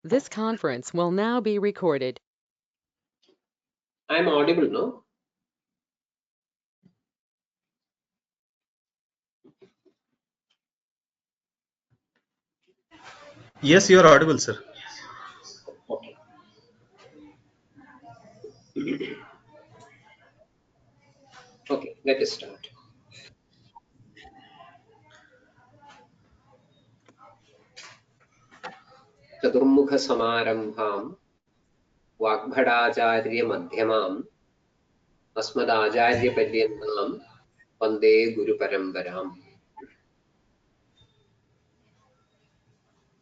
This conference will now be recorded. I am audible, no? Yes, you are audible, sir. Okay. Okay, let us start. Chaturmukha Samarambham Vagbhadacharya Madhyamam Asmadacharya Padyantam Vande Guru Parambaram.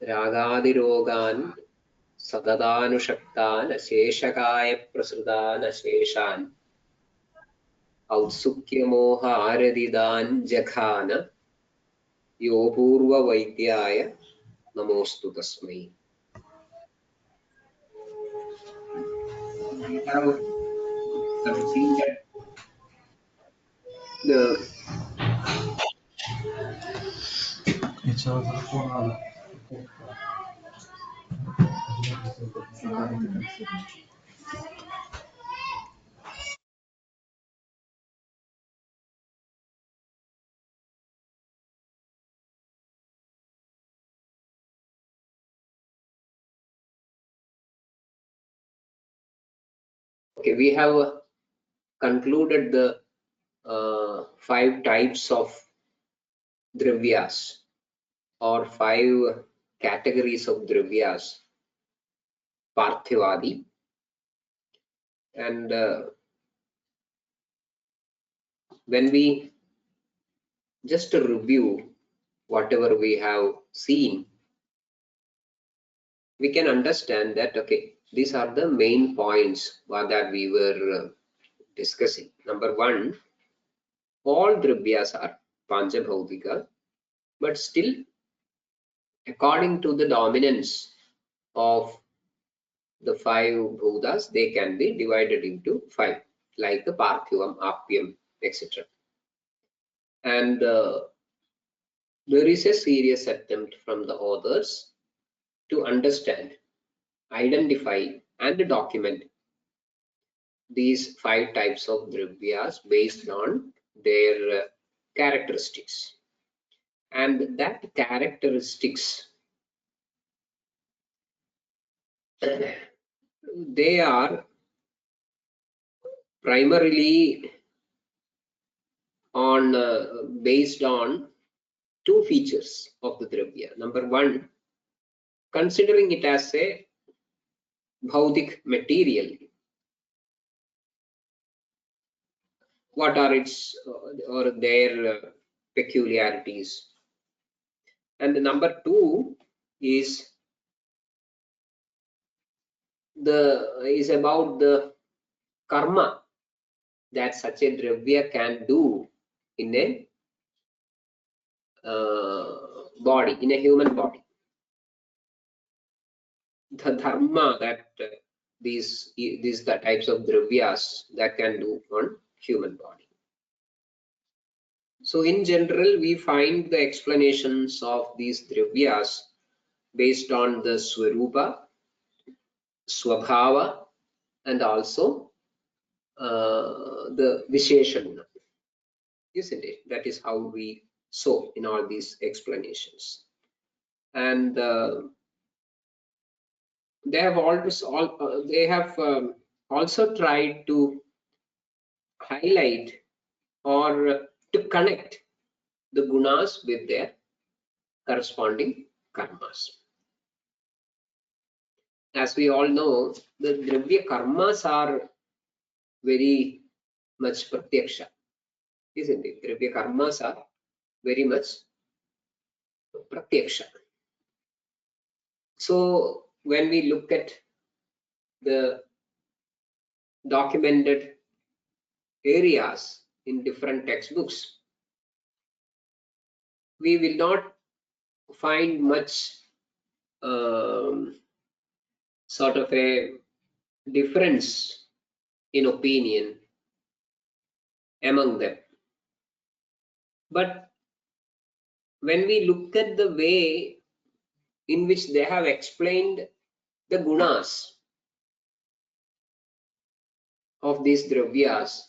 Ragadirogan Sadadanushaktan Asheshakaya Prasudan Asheshan Autsukyamoha Aradidan Jakhana Yopurva Vaidyaya Namostu Tasmai. We have seen that the okay, we have concluded the 5 types of dravyas or 5 categories of dravyas, Parthivadi, and when we just review whatever we have seen, we can understand that okay, these are the main points that we were discussing. Number 1, all dravyas are Panchabhautika, but still according to the dominance of the 5 bhutas, they can be divided into 5, like the Parthivam, Apyam, etc. And there is a serious attempt from the authors to understand, identify, and document these 5 types of dravyas based on their characteristics. And that characteristics, they are primarily on based on 2 features of the dravya. Number 1, considering it as a bhautik material, what are its or their peculiarities. And the number 2 is about the karma that such a dravya can do in a body, in a human body. The dharma that these the types of dravyas that can do on human body. So in general, we find the explanations of these dravyas based on the swarupa, swabhava, and also the visheshana, isn't it? That is how we saw in all these explanations. And they have also tried to highlight or to connect the gunas with their corresponding karmas. As we all know, the dravya karmas are very much pratyaksha, isn't it? Dravya karmas are very much pratyaksha. So when we look at the documented areas in different textbooks, we will not find much sort of a difference in opinion among them. But when we look at the way in which they have explained the gunas of these dravyas,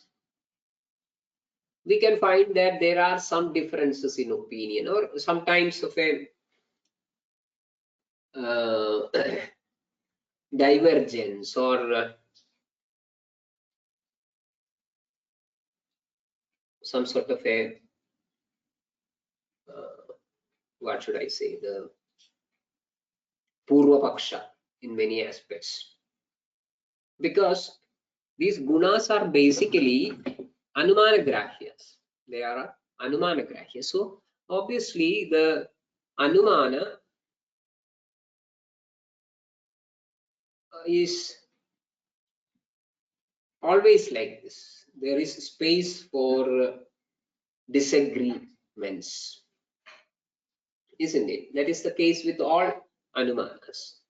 we can find that there are some differences in opinion, or sometimes of a divergence, or some sort of a what should I say, the Purva Paksha in many aspects. Because these gunas are basically Anumana Grahyas. They are Anumana Grahyas. So obviously the Anumana is always like this. There is space for disagreements, isn't it? That is the case with all Anumanas.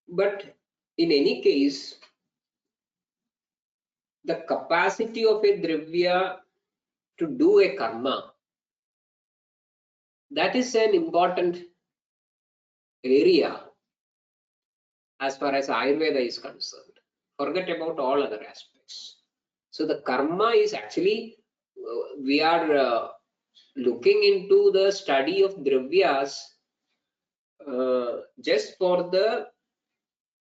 But in any case, the capacity of a dravya to do a karma, that is an important area as far as Ayurveda is concerned. Forget about all other aspects. So the karma is actually, we are looking into the study of dravyas just for the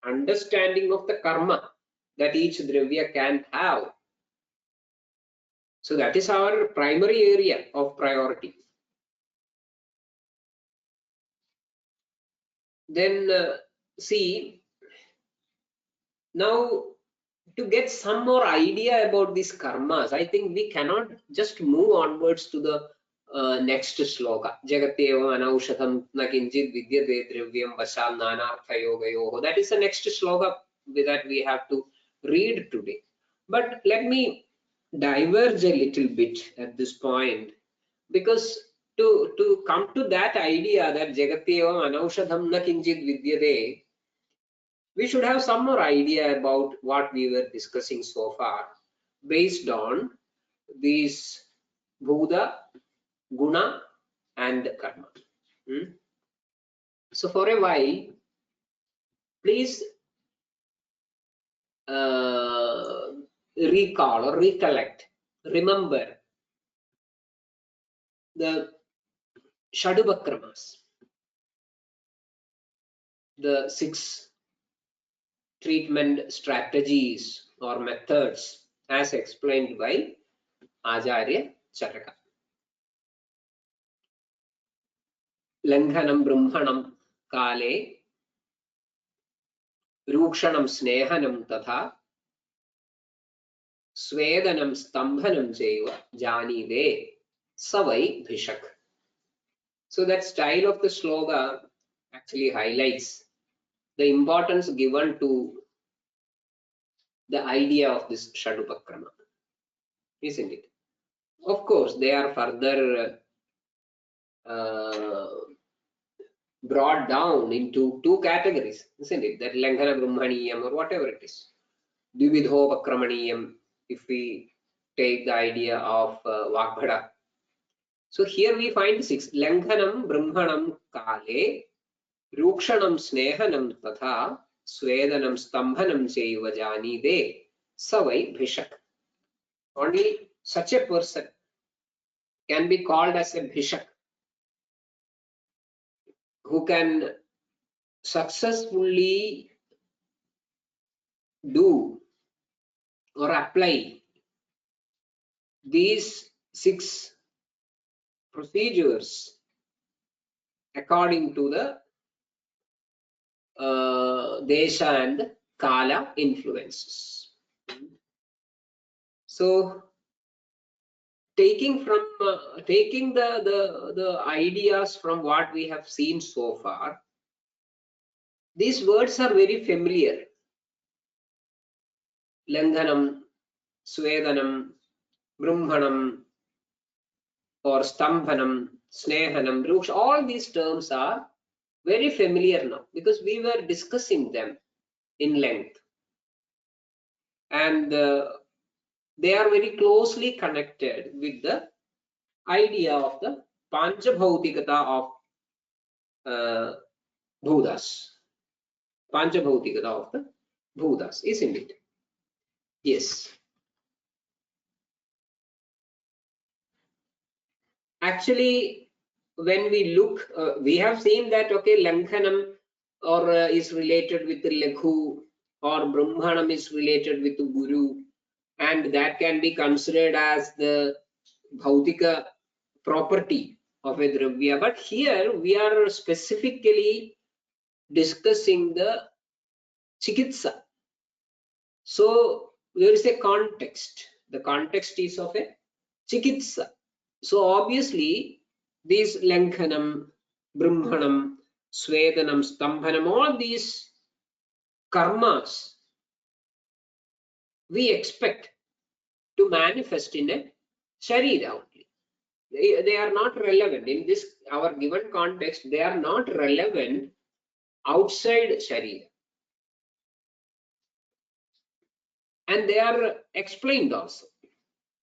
understanding of the karma that each dravya can have. So that is our primary area of priority. Then see, now to get some more idea about these karmas, I think we cannot just move onwards to the next sloka. Jagatevam anaushadam na kinchit vidyate dravyam vasam nanartha yogayoho. That is the next sloka that we have to read today. But let me diverge a little bit at this point, because to come to that idea that Jagatevam anaushadam na kinchit vidyate, we should have some more idea about what we were discussing so far based on these Bhuta, Guna and Karma. So for a while, please recall or recollect, remember the Shadubakramas, the 6 treatment strategies or methods as explained by Acharya Charaka. Langhanam Brahmanam Kale, Rukshanam Snehanam Tatha, Swedanam Stambhanam Jaiva Janide Savai Bhishak. So that style of the sloga actually highlights the importance given to the idea of this Shadupakrama, isn't it? Of course, they are further brought down into 2 categories, isn't it? That Langhana Brahmaniyam or whatever it is. Dvividho Pakramaniyam, if we take the idea of Vagbhada. So here we find 6. Langhanam Brahmanam Kale, Rukshanam Snehanam Tatha, Swedanam Stambhanam Chaiva Janide, Savai Bhishak. Only such a person can be called as a Bhishak, who can successfully do or apply these 6 procedures according to the Desha and Kala influences. So taking the ideas from what we have seen so far, these words are very familiar. Langhanam, Swedanam, Brahmanam, or Stambhanam, Snehanam, Ruksha, all these terms are very familiar now because we were discussing them in length. And they are very closely connected with the idea of the Panchabhautikata of Bhutas. Panchabhautikata of the Bhutas, isn't it? Yes. Actually, when we look, we have seen that, okay, Lankhanam or is related with the Lekhu, or Brahmanam is related with the Guru, and that can be considered as the Bhautika property of a Dravya. But here we are specifically discussing the Chikitsa. So there is a context. The context is of a Chikitsa. So obviously these Lankhanam, Brahmanam, Swedanam, Stambhanam, all these karmas we expect to manifest in a Sharira only. They are not relevant in this our given context. They are not relevant outside Sharira, and they are explained also.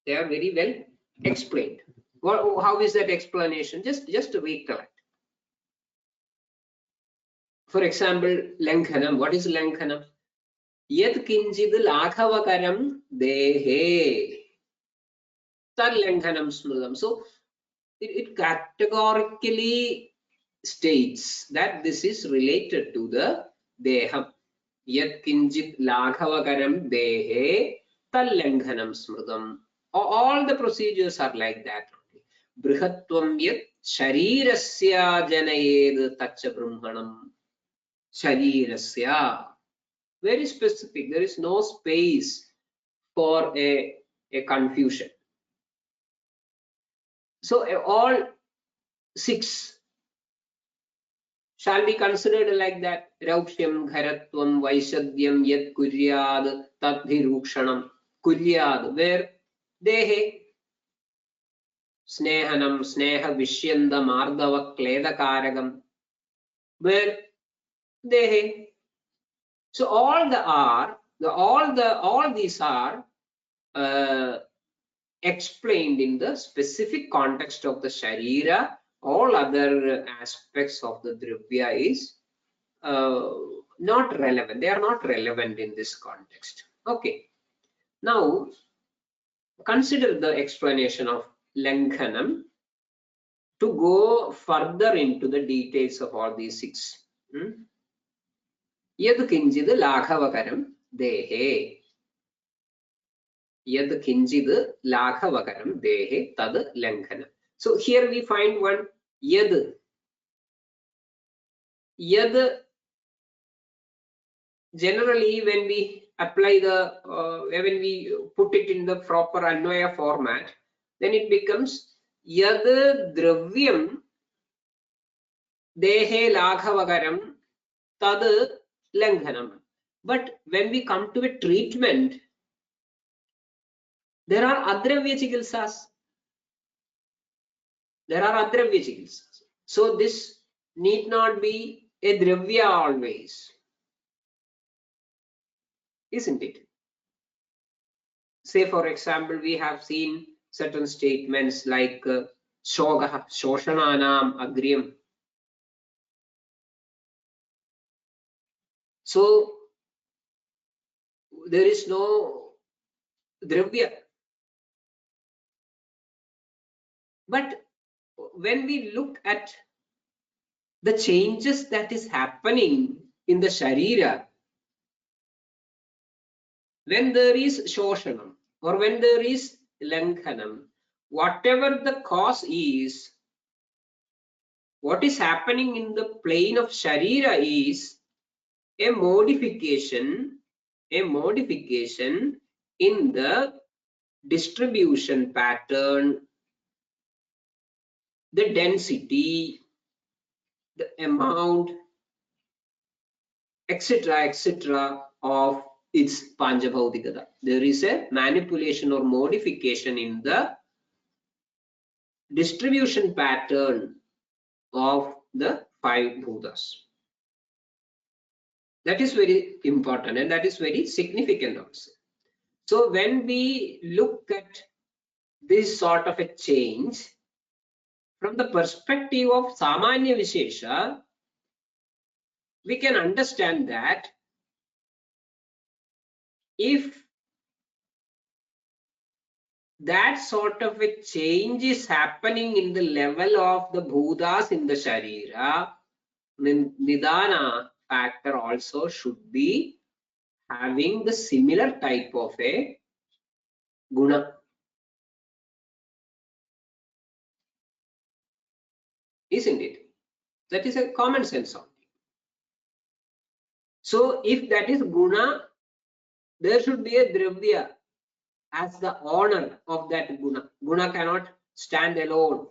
They are very well explained. How is that explanation? Just to recollect. For example, Lankhanam. What is Lankhanam? Yat kinchid laghavakaram dehe tad Lankhanam smridam. So it categorically states that this is related to the deham. Yat kinchid laghavakaram dehe tad Lankhanam smridam. All the procedures are like that. Brihatvam yat sharirasya janayed tacha brahmanam. Sharirasya. Very specific. There is no space for a confusion. So all 6 shall be considered like that. Raukhyam, Gharatvam, Vaishadyam, Yat Kuryad, Tadhirukshanam. Kuryad, where Dehe. Snehanam, Sneha Vishyanda, Mardava, Kledakaragam, where Dehe. So all these are explained in the specific context of the Sharira. All other aspects of the Dravya is not relevant. They are not relevant in this context. Okay. Now consider the explanation of Lankhanam to go further into the details of all these 6. Yad kinchid laghavakaram dehe. Yad kinchid laghavakaram dehe tad Lankhanam. So here we find one yad. Yad, generally when we apply the when we put it in the proper Anvaya format, then it becomes yad dravyam dehe laghavakaram tad Lankhanam. But when we come to a treatment, there are adravya chikilsas. There are adravya chikilsas. So this need not be a dravya always, isn't it? Say for example, we have seen certain statements like shoga, shoshananam agryam. So there is no dravya. But when we look at the changes that is happening in the Sharira, when there is Shoshanam or when there is Lankhanam, whatever the cause is, what is happening in the plane of Sharira is a modification in the distribution pattern, the density, the amount, etc. of its Panchabhautikata. There is a manipulation or modification in the distribution pattern of the 5 bhutas. That is very important and that is very significant also. So when we look at this sort of a change from the perspective of Samanya Vishesha, we can understand that if that sort of a change is happening in the level of the bhutas in the sharira, nidana factor also should be having the similar type of a guna. Isn't it? That is a common sense only. So if that is guna, there should be a dravya as the owner of that guna. Guna cannot stand alone.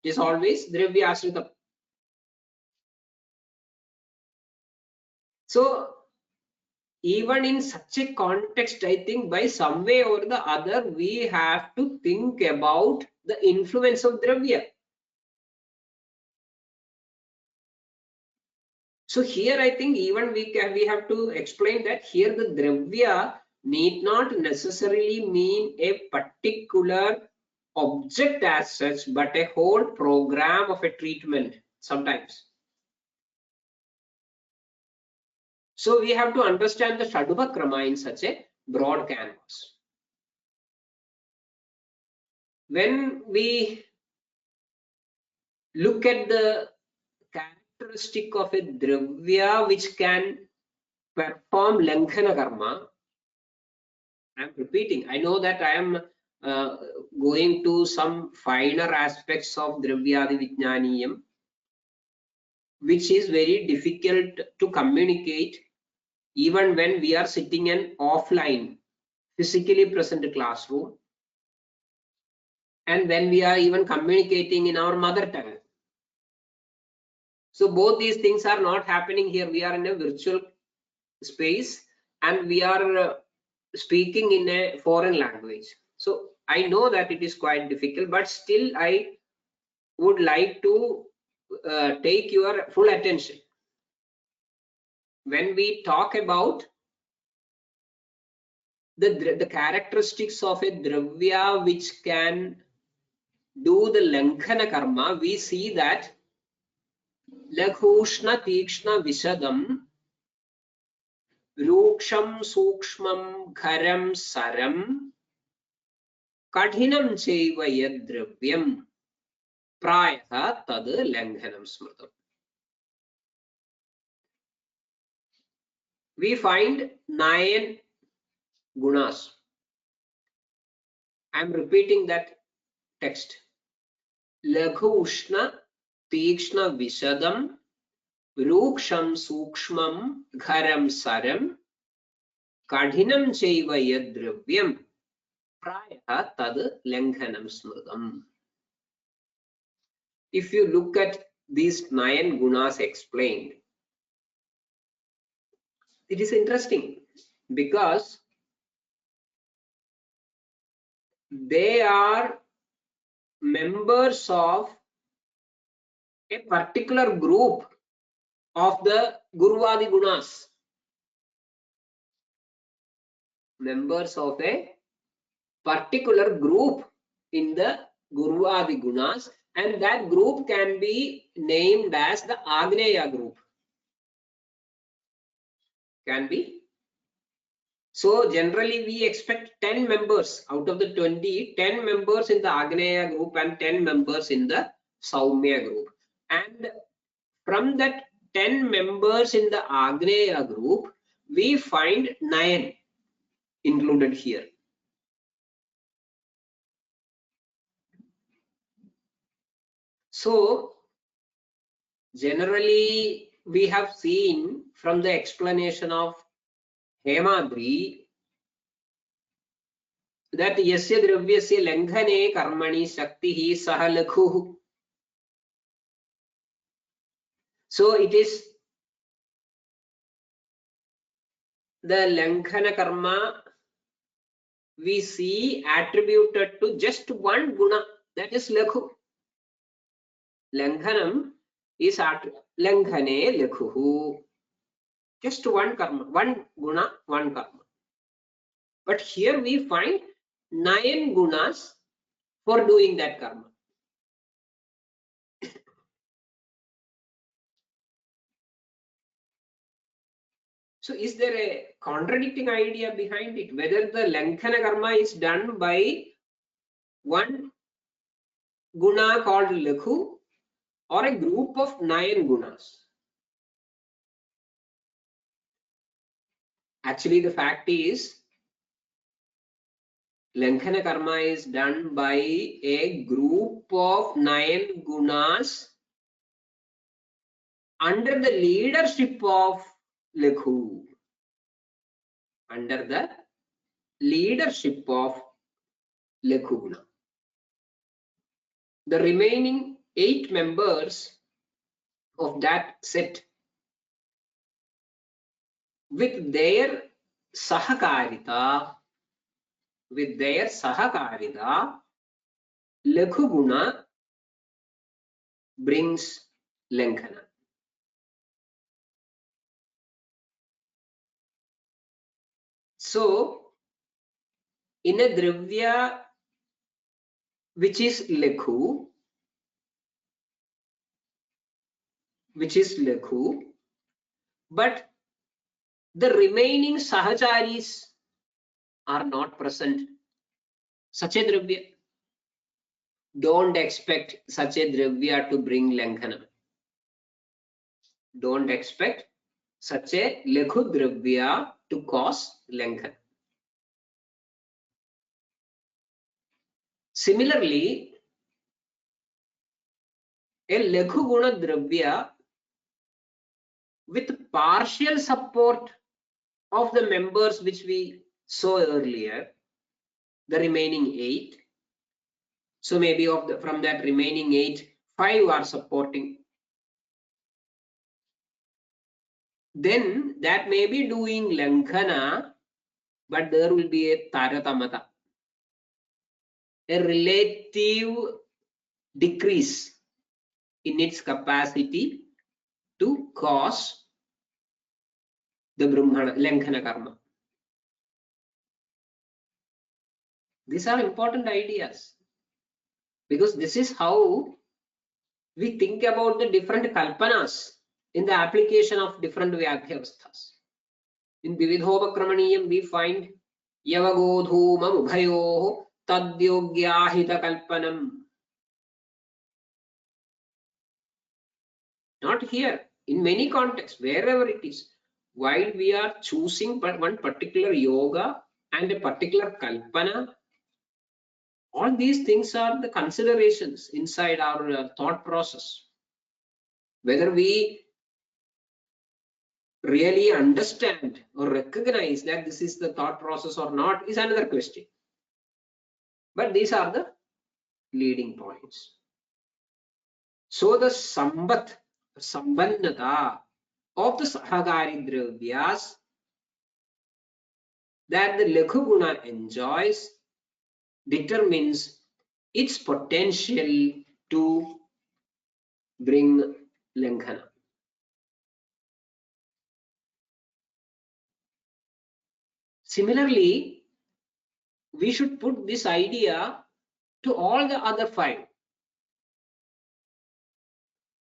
It is always dravya ashrita. So even in such a context, I think by some way or the other, we have to think about the influence of dravya. So here I think even we have to explain that here the dravya need not necessarily mean a particular object as such, but a whole program of a treatment sometimes. So we have to understand the Shadubhakrama in such a broad canvas. When we look at the characteristic of a dravya which can perform Langhana karma, I am repeating, I know that I am going to some finer aspects of Dravyadi Vidnyaniyam, which is very difficult to communicate even when we are sitting in offline, physically present classroom, and when we are even communicating in our mother tongue. So both these things are not happening here. We are in a virtual space and we are speaking in a foreign language. So I know that it is quite difficult, but still I would like to take your full attention. When we talk about the characteristics of a dravya which can do the Langhana karma, we see that Laghushna Tikshna Vishadam Ruksham Sukshmam Gharam Saram Kadhinam Chaiva Yadravyam Prayaha Tad Langhanam Smritam. We find 9 gunas. I am repeating that text. Laghu Ushna Tikshna Vishadam Ruksham Sukshmam Gharam Saram Kadhinam Chaiva Yadravyam Prayaha Tad Langhanam Smritam. If you look at these 9 gunas explained, it is interesting because they are members of a particular group of the Guruvadi gunas. Members of a particular group in the Guruvadi gunas, and that group can be named as the Agneya group. Can be. So generally we expect 10 members out of the 20, 10 members in the Agneya group and 10 members in the Saumya group. And from that 10 members in the Agneya group, we find 9 included here. So generally we have seen from the explanation of Hemadri that yasya dravyasya langhane karmani shaktihi saha lakhuh. So it is the langhana karma we see attributed to just one guna, that is lakhu. Langhanam is langhane lakhuh. Just one karma, one guna, one karma. But here we find 9 gunas for doing that karma. So is there a contradicting idea behind it? Whether the Lankhana karma is done by one guna called Lakhu or a group of 9 gunas? Actually, the fact is, Lankhana karma is done by a group of 9 gunas under the leadership of Lakhu. Under the leadership of Lakhu guna. The remaining 8 members of that set, with their sahakarita, Lakhu guna brings Lankhana. So, in a Dravya which is Lakhu, but the remaining Sahacharis are not present, such a Dravya, don't expect such a Dravya to bring Lankhana. Don't expect such a Lakhu Dravya to cause Lankhana. Similarly, a Lakhu Guna Dravya with partial support of the members which we saw earlier, the remaining 8. So maybe from that remaining 8, 5 are supporting. Then that may be doing Lankhana, but there will be a Taratamata, a relative decrease in its capacity to cause the Brahmana Lankhana karma. These are important ideas, because this is how we think about the different kalpanas in the application of different Vyadhyavasthas. In Vividhopakramaniyam, we find Yavagodhumam Ubhayoho Tadyogyahita Kalpanam. Not here, in many contexts, wherever it is, while we are choosing one particular yoga and a particular kalpana, all these things are the considerations inside our thought process. Whether we really understand or recognize that this is the thought process or not is another question. But these are the leading points. So the sambandhata of the sahagari dravyas that the Lakhu Guna enjoys determines its potential to bring Lankhana. Similarly, we should put this idea to all the other 5.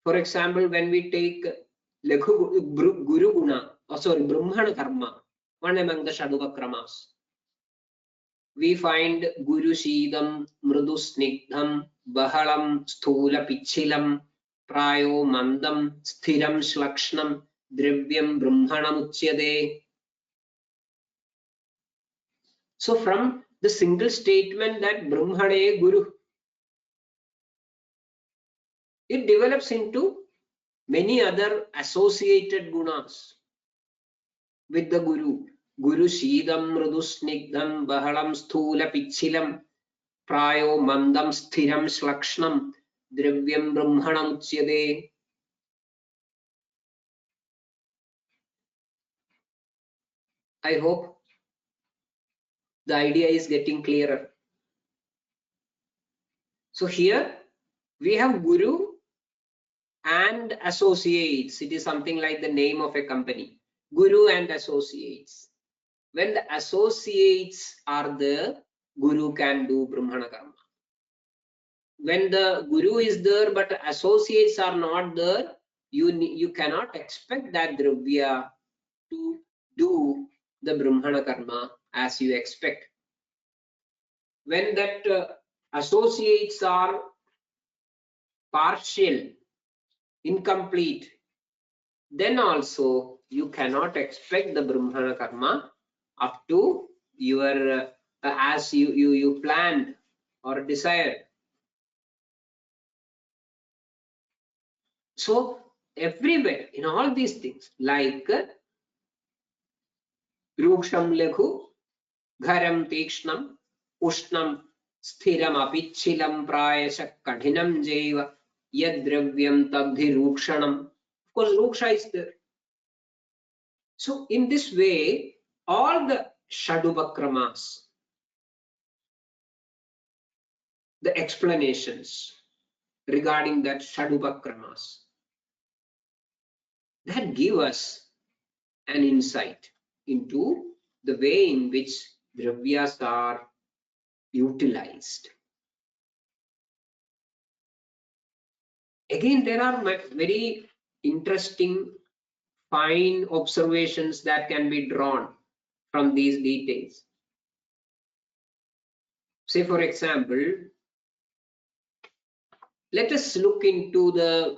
For example, when we take Guru Guna, Brahmana Karma, one among the Shaduvakramas, we find Guru Shidam, Mrudu Snigdham, Bahalam, Sthula Pichilam, Prayo Mandam, Sthiram Shlakshnam, Dravyam Brahmanam Uchyade. So from the single statement that Brahmane Guru, it develops into many other associated gunas with the Guru. Guru Shidam, Mrudu Snigdham, Bahalam, Sthula Pichilam, Prayo Mandam, Sthiram Shlakshnam, Dravyam Brahmanam Uchyade. I hope the idea is getting clearer. So here we have Guru and associates. It is something like the name of a company. Guru and associates. When the associates are there, Guru can do Brahmana karma. When the Guru is there but associates are not there, you cannot expect that Dravya to do the Brahmana karma as you expect. When that associates are partial, incomplete, then also you cannot expect the Brahmana karma up to your as you planned or desired. So everywhere in all these things, like ruksham lekhu, gharam tekshnam, ushnam sthiram apichilam prayasha kadhinam jeva yad dravyam tadhi rukshanam. Of course, ruksha is there. So in this way, all the shadupakramas, the explanations regarding that shadupakramas, that give us an insight into the way in which dravyas are utilized. Again, there are very interesting, fine observations that can be drawn from these details. Say, for example, let us look into the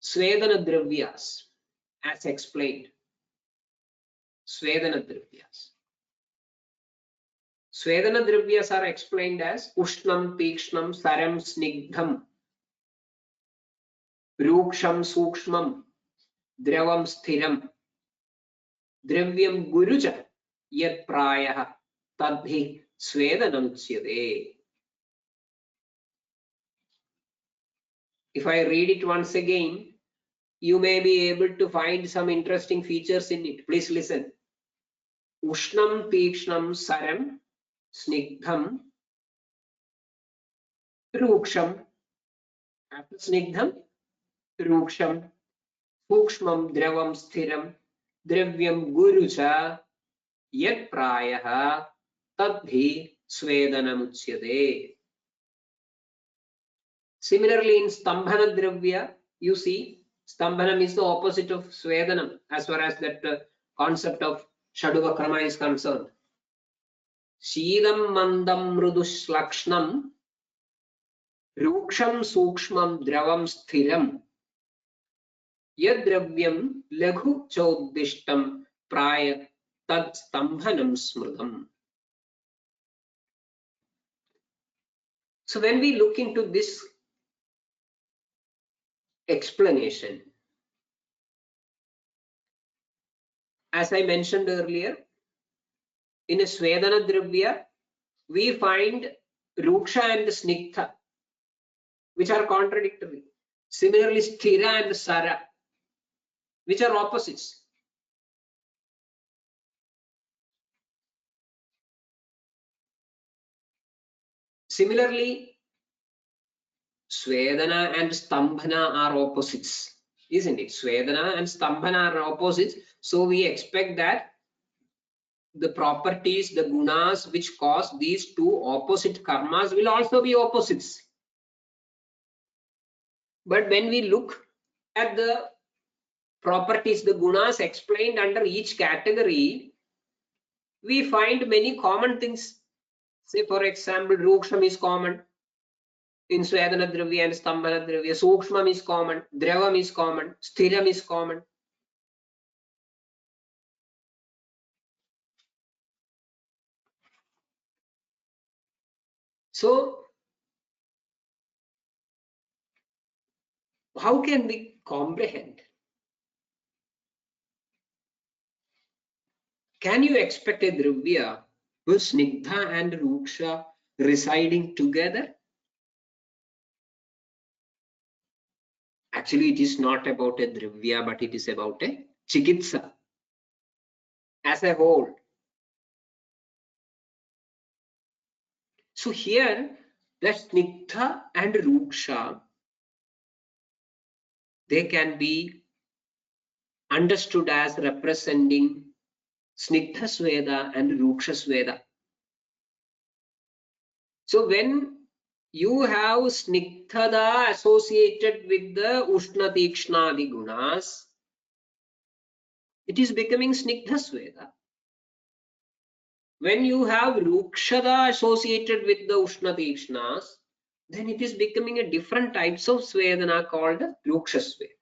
Svedana Dravyas as explained. Svedana Dravyas. Svedana Dravyas are explained as Ushnam, Tekshnam, Saram, Snigdham, Ruksham, Sukshmam, Dravam, Sthiram, Dravyam, Guruja, Yat Prayah, Tadhi, Svedanam Uchyate. If I read it once again, you may be able to find some interesting features in it. Please listen. Ushnam, Tekshnam, Saram, Snigdham, Ruksham. After Snigdham, Ruksham, Sukshmam, Dravam, Sthiram, Dravyam, Gurucha, Yat Prayah, Tadhi, Svedanam Uchyate. Similarly, in Stambhana Dravya, you see, Stambhanam is the opposite of Svedanam as far as that concept of Shaduvakrama is concerned. Shidam Mandam Mrudush Lakshnam, Ruksham Sukshmam Dravam Sthiram, Yadravyam Laghu Chaudishtam Praya Tad Stambhanam Smrudam. So when we look into this explanation, as I mentioned earlier, in a Svedana Dravya, we find Ruksha and Snigdha, which are contradictory. Similarly, Sthira and Sara, which are opposites. Similarly, Svedana and Stambhana are opposites, isn't it? Svedana and Stambhana are opposites. So we expect that the properties, the gunas which cause these two opposite karmas will also be opposites. But when we look at the properties, the gunas explained under each category, we find many common things. Say, for example, Ruksham is common in Svedana Dravya and Stambhana Dravya. Sukshmam is common, Dravam is common, Sthiram is common. So, how can we comprehend? Can you expect a Dravya with Snigdha and Ruksha residing together? Actually, it is not about a Dravya, but it is about a Chikitsa as a whole. So here, the Snigdha and Ruksha, they can be understood as representing Snigdha Sweda and Ruksha Sweda. So when you have Snigdhada associated with the Ushna Tikshnadi gunas, it is becoming Snigdha Sweda. When you have Rukshada associated with the Ushna Tikshnas, then it is becoming a different types of Svedana called Ruksha Sweda.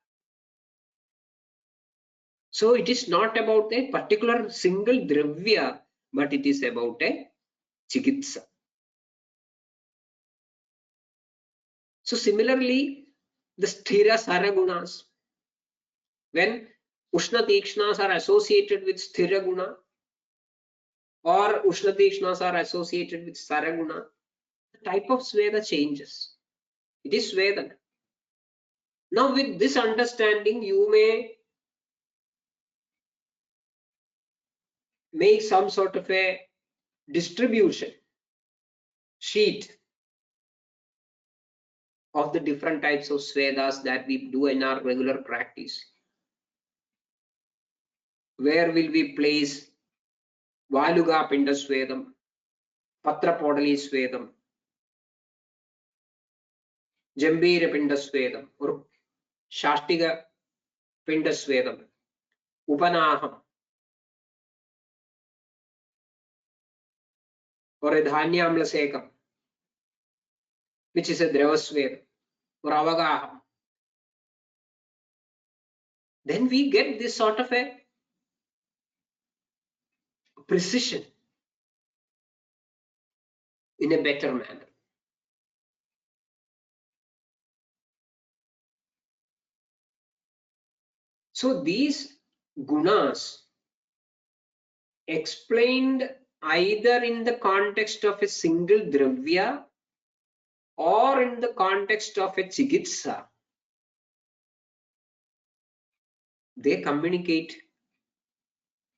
So it is not about a particular single Dravya, but it is about a Chikitsa. So similarly, the Sthira Saragunas, when Ushna Tikshnas are associated with Sthira Guna, or Ushna Tikshnas are associated with Saraguna, the type of Sveda changes. It is Svedana. Now with this understanding, you may make some sort of a distribution sheet of the different types of Svedas that we do in our regular practice. Where will we place Valuga Pinda Svedam, Patra Podali Svedam, Jambira Pinda Svedam, or Shastiga Pinda Svedam, Upanaham, or a Dhanyamla Sekam, which is a Dravasvedam, or Avagaham. Then we get this sort of a precision in a better manner. So these gunas explained either in the context of a single dravya or in the context of a chikitsa, they communicate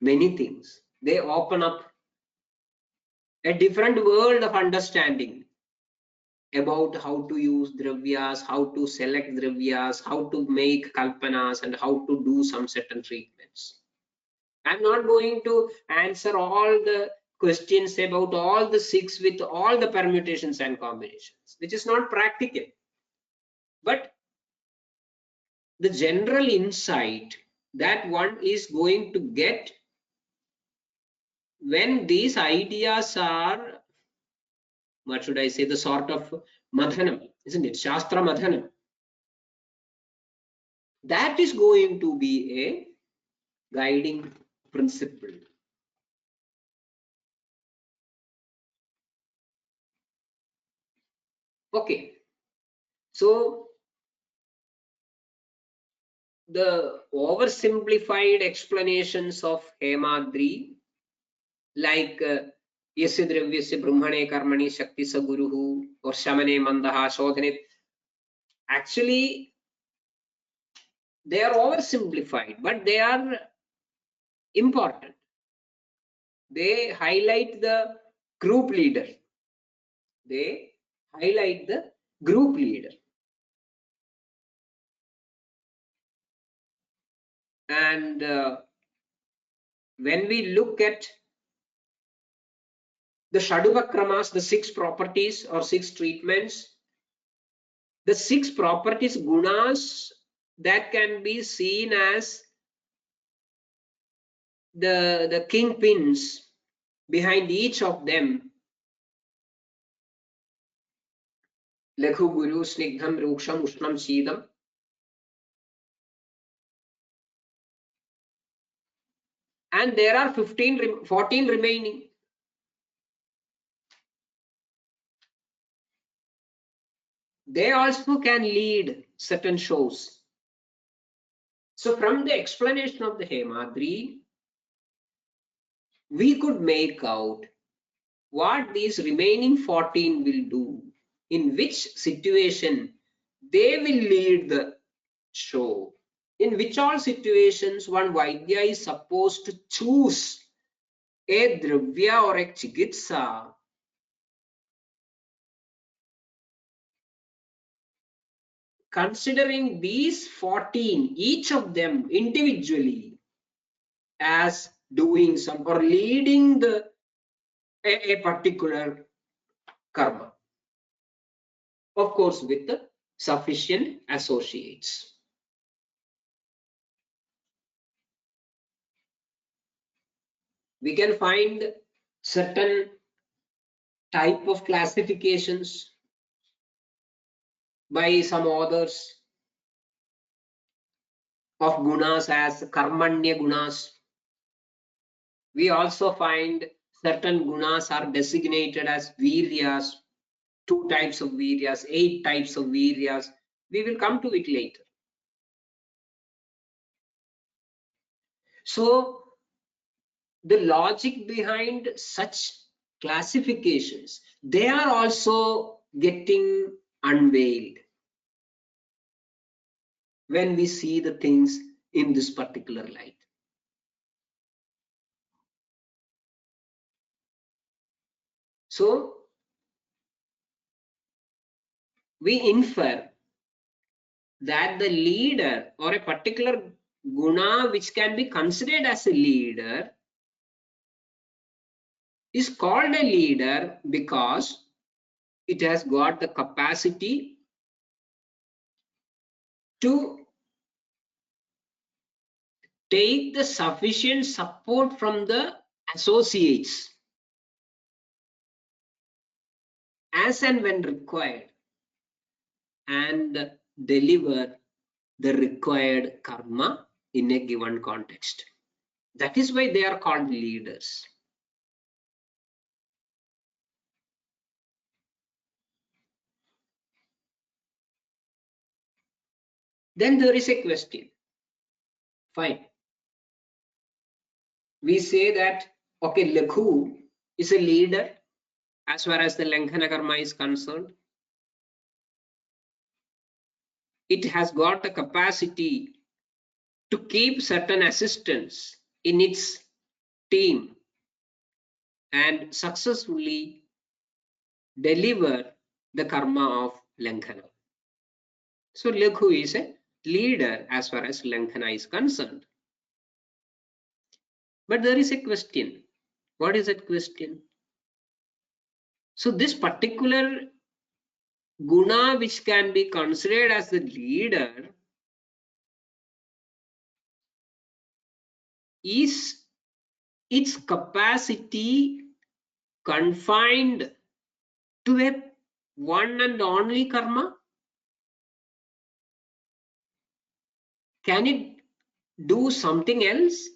many things. They open up a different world of understanding about how to use dravyas, how to select dravyas, how to make kalpanas, and how to do some certain treatments. I'm not going to answer all the questions about all the 6 with all the permutations and combinations, which is not practical. But the general insight that one is going to get when these ideas are, what should I say, the sort of madhanam, isn't it? Shastra madhanam. That is going to be a guiding principle. Okay, so the oversimplified explanations of Hemadri, like Yasya Dravyasya Brahmane Karmani Shakti Saguruhu, or Shamane Mandaha Shodhane, actually they are oversimplified, but they are important. They highlight the group leader. They highlight the group leader. And when we look at the Shadupakramas, the 6 properties or 6 treatments, the 6 properties, gunas, that can be seen as the kingpins behind each of them. Lakhu, Guru, Snigdham, Ruksham, Ushnam, Shidam. And there are 14 remaining. They also can lead certain shows. So from the explanation of the Hemadri, we could make out what these remaining 14 will do, in which situation they will lead the show, in which all situations one Vaidya is supposed to choose a Dravya or a Chikitsa considering these 14, each of them individually, as doing some or leading a particular karma, of course with the sufficient associates. We can find certain type of classifications by some authors of gunas as karmanya gunas. We also find certain gunas are designated as viryas, 2 types of viryas, 8 types of viryas. We will come to it later. So the logic behind such classifications, they are also getting unveiled when we see the things in this particular light. So we infer that the leader or a particular guna which can be considered as a leader is called a leader because it has got the capacity to take the sufficient support from the associates as and when required and deliver the required karma in a given context. That is why they are called leaders. Then there is a question. Fine. We say that, okay, Lakhu is a leader as far as the Langhana karma is concerned. It has got the capacity to keep certain assistants in its team and successfully deliver the karma of Langhana. So Lakhu is a leader as far as Langhana is concerned. But there is a question. What is that question? So this particular guna which can be considered as the leader is its capacity confined to a one and only karma? Can it do something else?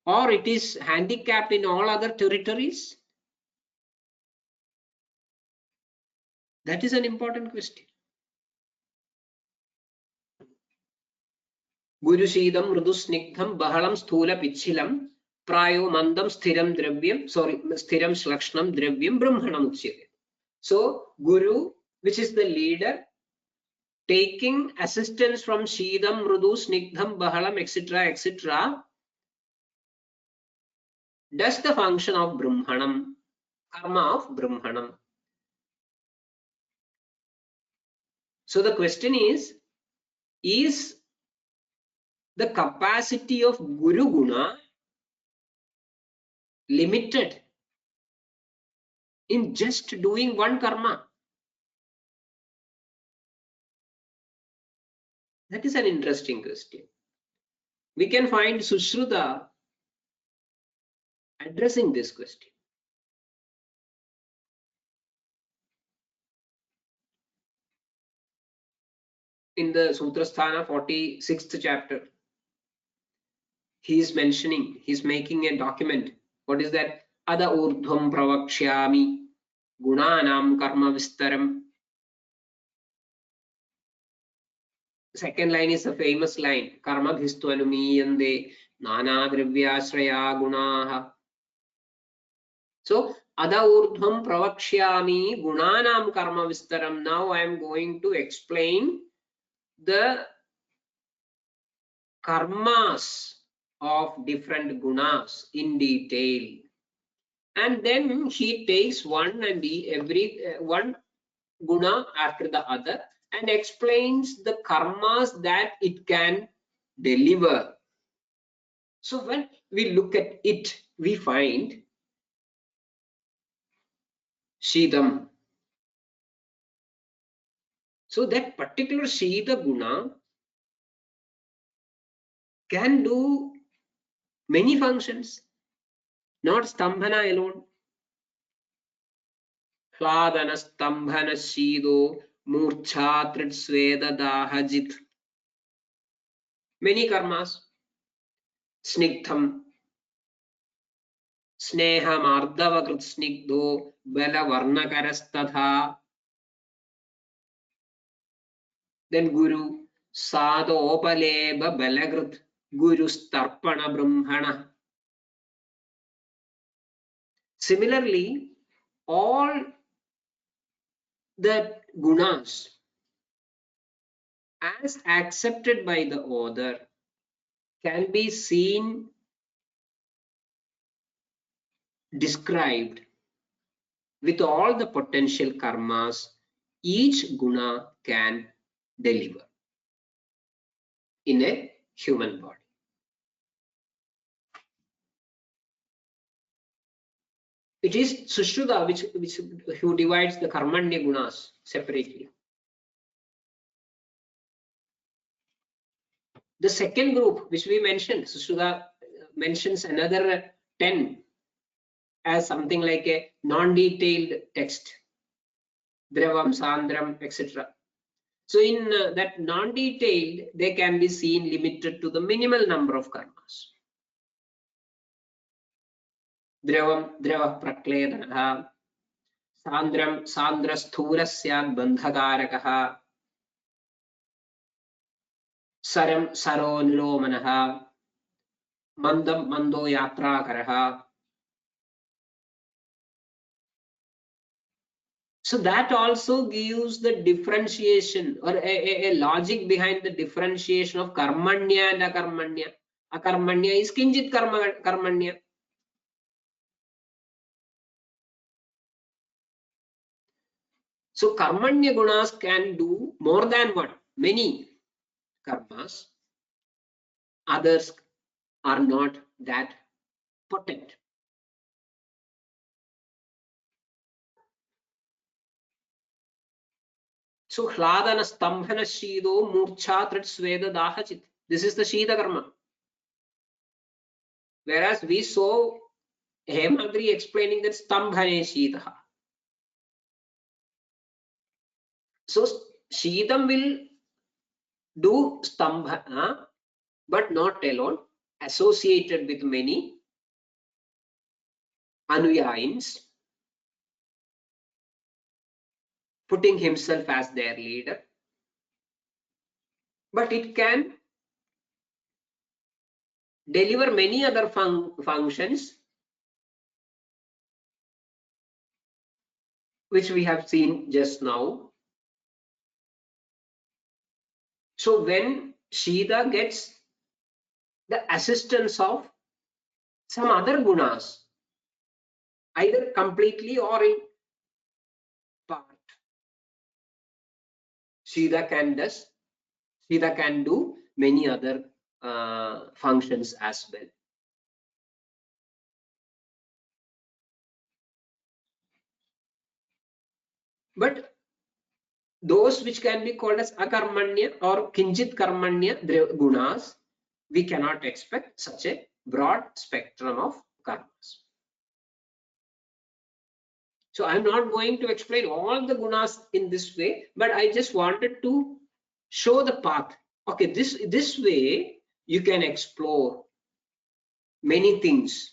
Or it is handicapped in all other territories? That is an important question. Guru Shidam Mrudu Snigdham Bahalam Sthula Pichilam Prayo Mandam Sthiram Dravyam, Sthiram Shlakshnam Dravyam Brahmanam Uchyate. So Guru, which is the leader, taking assistance from Shidam, Mrudu, Snigdham, Bahalam, etc., does the function of Brahmanam, karma of Brahmanam. So the question is the capacity of Guru Guna limited in just doing one karma? That is an interesting question. We can find Sushruta addressing this question. In the Sutrasthana 46th chapter, he is mentioning, he's making a document. What is that? Ada urdhvam pravakshyami gunanam karma vistaram. Second line is a famous line. Karma bhistvanumiyande nana dravyashraya gunaha. So, ada urdhvam pravakshyami gunanam karma vistaram. Now I am going to explain the karmas of different gunas in detail. And then he takes one guna after the other and explains the karmas that it can deliver. So when we look at it, we find Shidam. So that particular Shida guna can do many functions, not stambhana alone. Hladana stambhana shido murcha tritsveda dahajit. Many karmas. Snigdham, sneham ardavakrit snigdho bala varnakarastatha. Then guru sadho opaleba balagrit guru starpana brahmana. Similarly, all the gunas as accepted by the author can be seen described with all the potential karmas each guna can deliver in a human body. It is Sushruta who divides the karmanya gunas separately. The second group which we mentioned, Sushruta mentions another 10 as something like a non-detailed text, Dravam, Sandram, etc. So in that non-detailed, they can be seen limited to the minimal number of karmas. Dravam, Drava Prakledanaha, Sandram, Sandra Sthurasya Bandhakarakaha, Saram, Saro Nilomanaha, Mandam, Mando Yatrakaraha. So that also gives the differentiation or a logic behind the differentiation of karmanya and akarmanya. Akarmanya is kinjit karmanya. So karmanya gunas can do more than one, many karmas. Others are not that potent. So hladana stambhana shido murcha tritsveda dahachit. This is the shida karma. Whereas we saw Hemadri explaining that stambhane shidaha. So Shidam will do stambhana, but not alone, associated with many anuyayins, putting himself as their leader. But it can deliver many other functions which we have seen just now. So when Shida gets the assistance of some other gunas, either completely or in part, Shida can do many other functions as well. But those which can be called as akarmanya or kinjit karmanya gunas, we cannot expect such a broad spectrum of karmas. So I'm not going to explain all the gunas in this way, but I just wanted to show the path. Okay, this way you can explore many things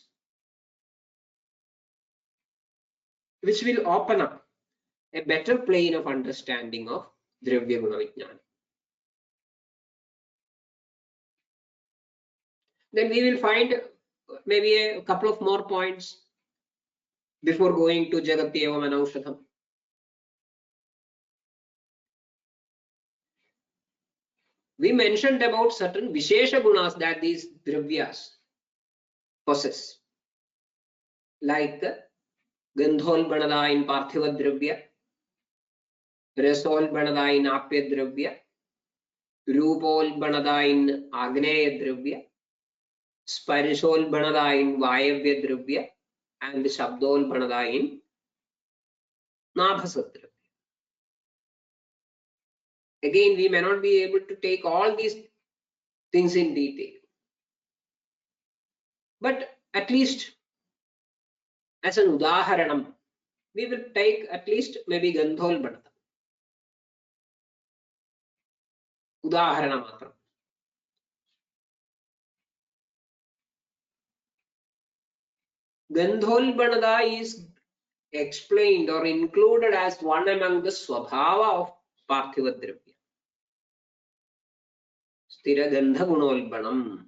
which will open up a better plane of understanding of Dravya Guna Vidnyani. Then we will find maybe a couple of more points before going to Jagatyevam and Aushadham. We mentioned about certain Vishesha Gunas that these Dravyas possess, like Gandhol Banada in Parthiva Dravya, Rasol Banada in Apya Dravya, Rupol Banada in Agneya Dravya, Sparishol Banada in Vayavya Dravya, and Shabdol Banada in Nabhasa Dravya. Again, we may not be able to take all these things in detail. But at least as an udaharanam, we will take at least maybe Gandholbanam. Udaharana matram. Gandholbanada is explained or included as one among the swabhava of Parthiva Dravya. Sthira Gandha Gunolbanam.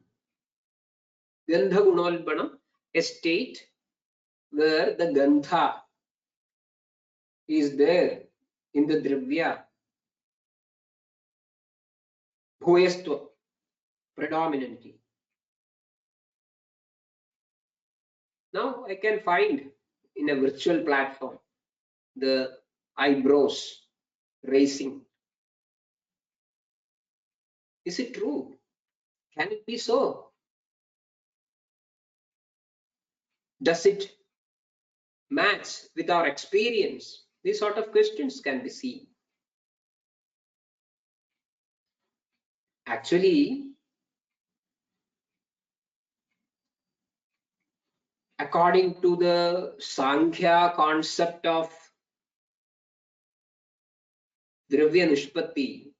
Gandha Gunolbanam, a state where the Gandha is there in the Dravya. Bhuyastva, predominantly. Now I can find in a virtual platform the eyebrows raising. Is it true? Can it be so? Does it match with our experience? These sort of questions can be seen. Actually, according to the Sankhya concept of Dravya Nishpatti,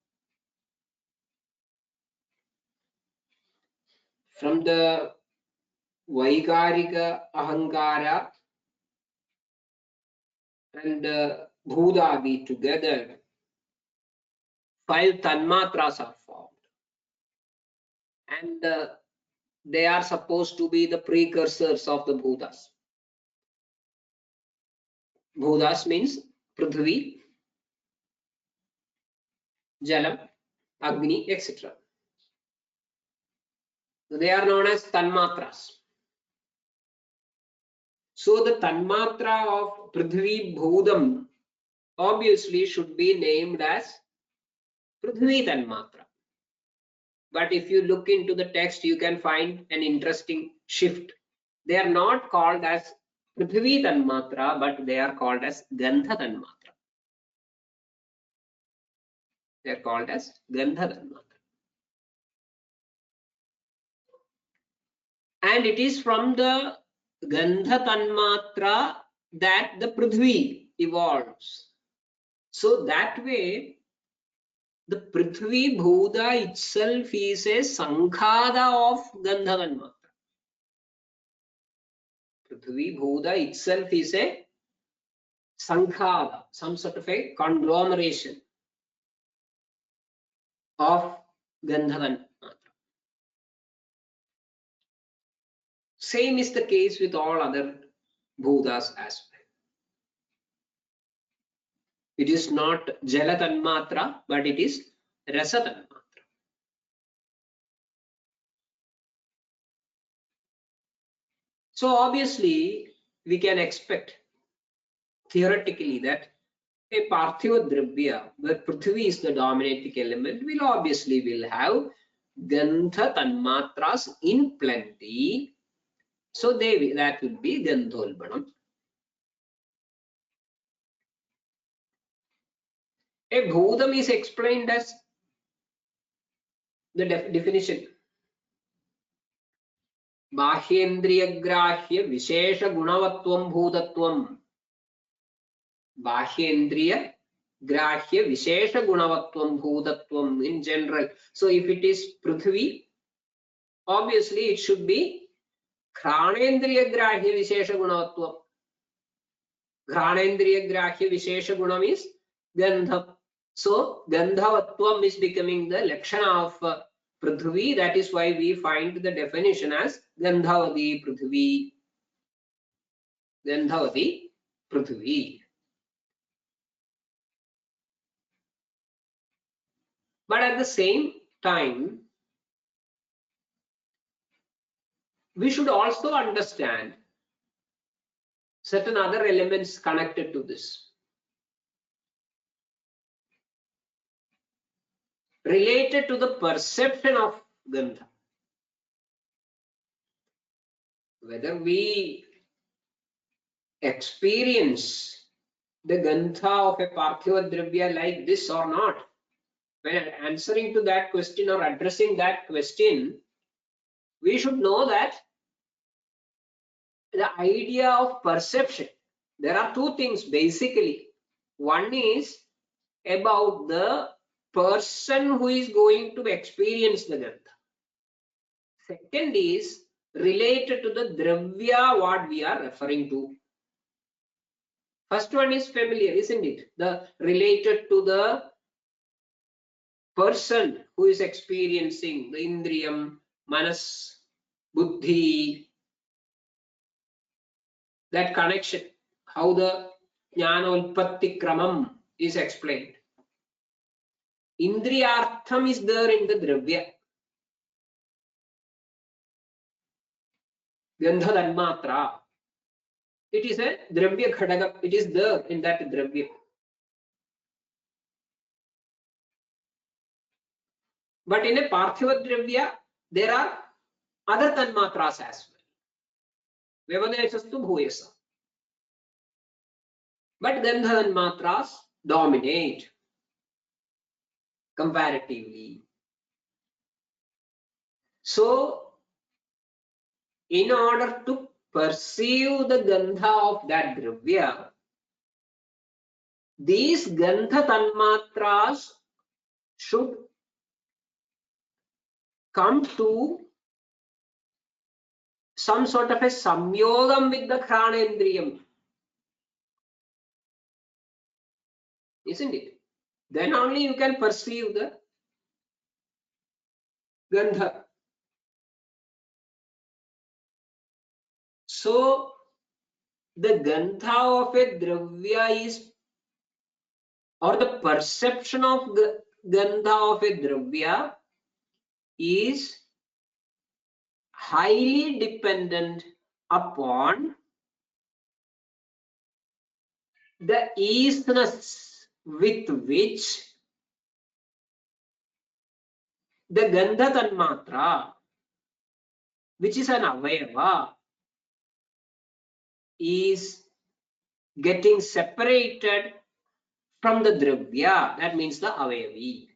from the Vaikarika Ahankara and Bhudadi together, 5 Tanmatras are formed. And they are supposed to be the precursors of the Bhutas. Bhutas means Prithvi, Jalam, Agni, etc. They are known as Tanmatras. So the Tanmatra of Prithvi Bhudam obviously should be named as Prithvi Tanmatra. But if you look into the text, you can find an interesting shift. They are not called as Prithvi Tanmatra, but they are called as Gandha Tanmatra. They are called as Gandha Tanmatra. And it is from the Gandha Tanmatra that the Prithvi evolves. So that way, the Prithvi Bhuda itself is a Sankhada of Gandha Tanmatra. Prithvi Bhuda itself is a Sankhada, some sort of a conglomeration of Gandha Tanmatra. Same is the case with all other Bhudas as well. It is not Jala Tanmatra, but it is Rasa Tanmatra. So obviously, we can expect theoretically that a Parthiva Dravya, where Prithvi is the dominating element, will have Gandha Tanmatras in plenty. So that would be Gandholbanam. A Bhudam is explained as the definition. Bahyendriya Grahya Vishesha Gunavatvam Bhudatvam. Bahyendriya Grahya Vishesha Gunavatvam Bhudatvam in general. So if it is Prithvi, obviously it should be Granendriya Grahya Vishesha Gunavatvam. Granendriya Grahya Vishesha Gunam is Gandha. So Gandhavatvam is becoming the Lakshana of Prithvi. That is why we find the definition as Gandhavati Prithvi. Gandhavati Prithvi. But at the same time, we should also understand certain other elements connected to this. Related to the perception of Gandha. Whether we experience the Gandha of a Parthiva Dravya like this or not, when answering to that question or addressing that question, we should know that the idea of perception. There are two things basically. One is about the person who is going to experience the gandha. Second is related to the dravya, what we are referring to. First one is familiar, isn't it? The related to the person who is experiencing the indriyam, manas, buddhi, that connection, how the jnana utpatti kramam is explained. Indriyartham is there in the dravya. Gandha tanmatra. It is a dravya ghadaka. It is there in that dravya. But in a parthiva dravya, there are other tanmatras as well. Vyavadesastu bhuyasa. But gandha tanmatras dominate comparatively. So, in order to perceive the gandha of that dravya, these gandha tanmatras should come to some sort of a samyogam with the ghanendriyam, isn't it? Then only you can perceive the gandha. So the gandha of a dravya is, or the perception of gandha of a dravya is highly dependent upon the easiness with which the gandha tanmatra, which is an avayava, is getting separated from the dravya. That means the avayavi.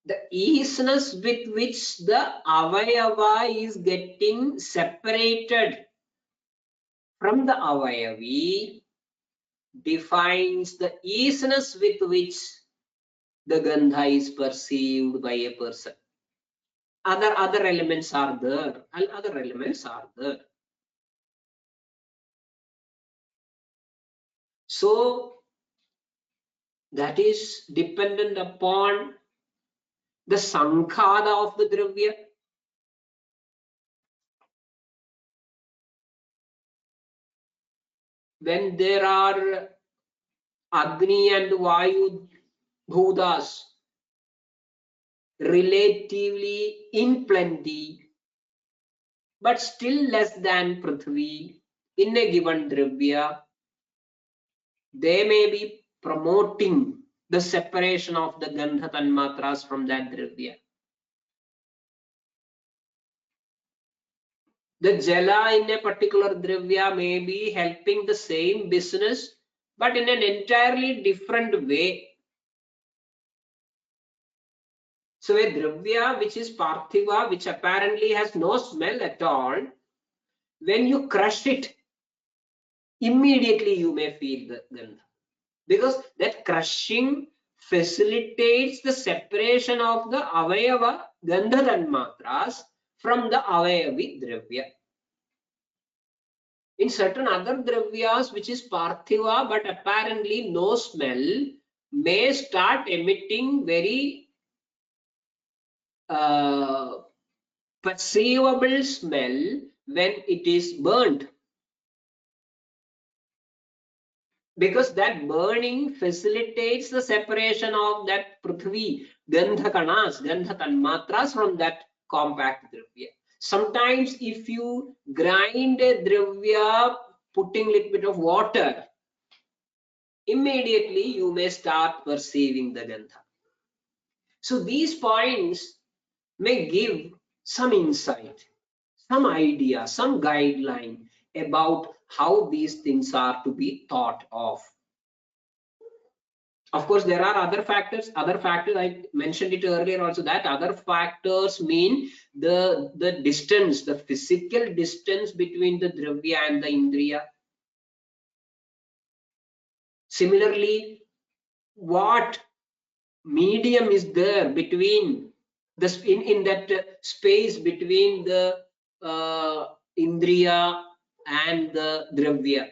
The easiness with which the avayava is getting separated from the avayavi defines the easiness with which the gandha is perceived by a person. Other elements are there. Other elements are there. So that is dependent upon the sankhada of the dravya. When there are Agni and Vayu bhutas relatively in plenty, but still less than Prithvi in a given dravya, they may be promoting the separation of the gandha tanmatras from that dravya. The jala in a particular dravya may be helping the same business, but in an entirely different way. So a dravya which is parthiva, which apparently has no smell at all, when you crush it, immediately you may feel the gandha, because that crushing facilitates the separation of the avayava gandha tanmatras from the avayavi dravya. In certain other dravyas which is parthiva but apparently no smell, may start emitting very perceivable smell when it is burnt, because that burning facilitates the separation of that prithvi gandha kanas, gandha tanmatras from that compact dravya. Sometimes if you grind a dravya putting little bit of water, immediately you may start perceiving the gandha. So these points may give some insight, some idea, some guideline about how these things are to be thought of. Of course, there are other factors. Other factors, I mentioned it earlier also, that other factors mean the distance, the physical distance between the Dravya and the Indriya. Similarly, what medium is there between this in that space between the Indriya and the Dravya,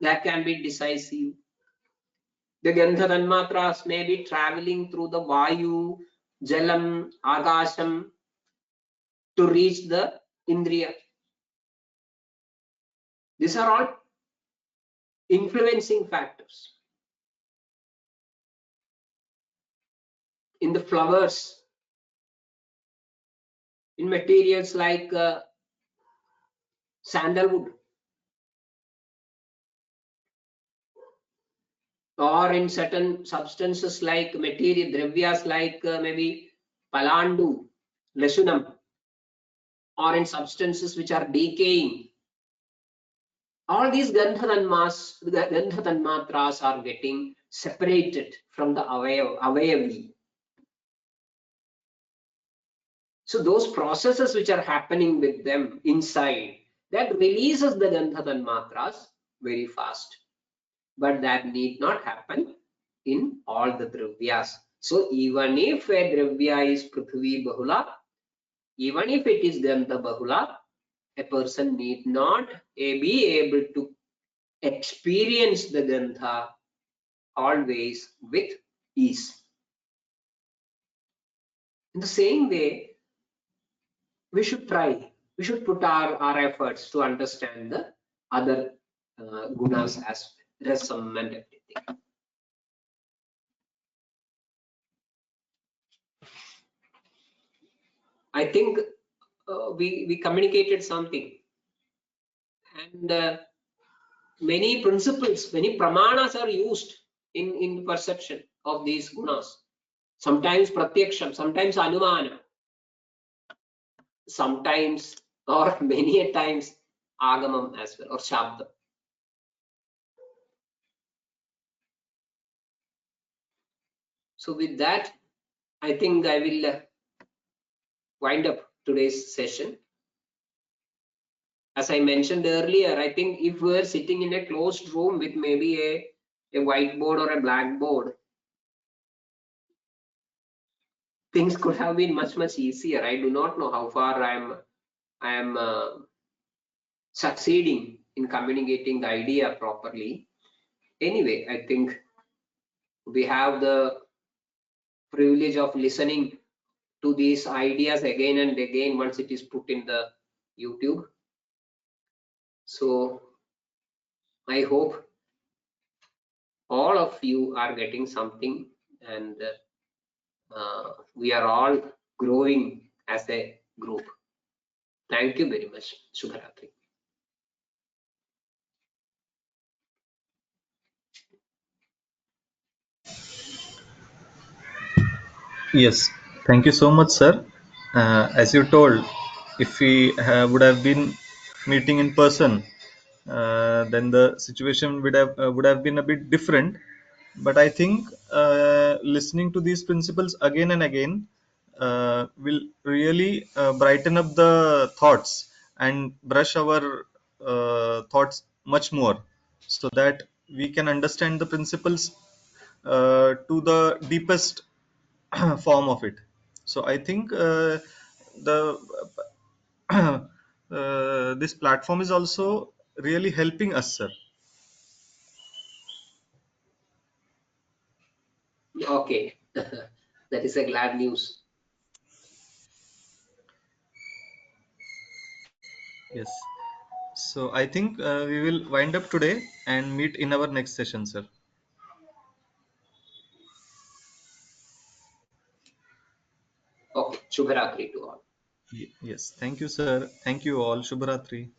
that can be decisive. The Gandha Tanmatras may be traveling through the Vayu, Jalam, Agasham to reach the Indriya. These are all influencing factors. In the flowers, in materials like sandalwood, or in certain substances like material dravyas like maybe palandu, lesunam, or in substances which are decaying, all these gandha tanmatras are getting separated from the avayavi. So those processes which are happening with them inside, that releases the gandha tanmatras very fast. But that need not happen in all the dravyas. So even if a dravya is prithvi bahula, even if it is gandha bahula, a person need not be able to experience the gandha always with ease. In the same way, we should we should put our efforts to understand the other gunas as rasam and everything. I think we communicated something, and many principles, many pramanas are used in perception of these gunas. Sometimes pratyaksham, sometimes anumana, sometimes or many a times agamam as well, or shabdam. So with that, I think I will wind up today's session. As I mentioned earlier, I think if we're sitting in a closed room with maybe a whiteboard or a blackboard, things could have been much easier. I do not know how far I am succeeding in communicating the idea properly. Anyway, I think we have the privilege of listening to these ideas again and again once it is put in the YouTube. So I hope all of you are getting something, and we are all growing as a group. Thank you very much. Shubharatri. Yes, thank you so much, sir. As you told, if we would have been meeting in person, then the situation would have been a bit different. But I think listening to these principles again and again will really brighten up the thoughts and brush our thoughts much more, so that we can understand the principles to the deepest form of it. So I think the this platform is also really helping us, sir. Okay, that is a glad news. Yes. So I think we will wind up today and meet in our next session, sir. Okay, Shubharatri to all. Yes. Thank you, sir. Thank you all. Shubhratri.